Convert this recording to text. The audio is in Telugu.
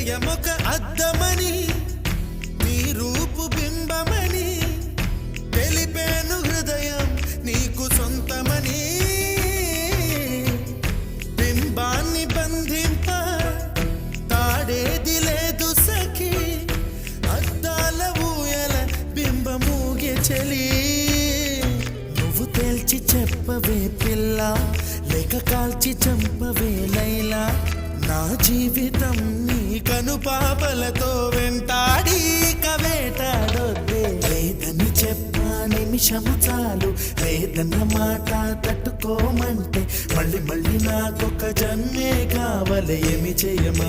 హృదయమొక అద్దమని నీ రూపు బింబమని తెలిపేను హృదయం నీకు సొంతమని బింబాన్ని బంధింప తాడేది లేదు సఖి అద్దాల ఊయల బింబమూగే చలి నువ్వు తేల్చి చెప్పవే పిల్ల లేక కాల్చి చంపవే లైలా నా జీవితం నీ కనుపాపలతో వెంటాడి కవేటాడొద్దే లేదని చెప్పా నిమిషము చాలు లేదన్న మాట తట్టుకోమంటే మళ్ళీ మళ్ళీ నాకొక జన్మే కావాలి ఏమి చేయమ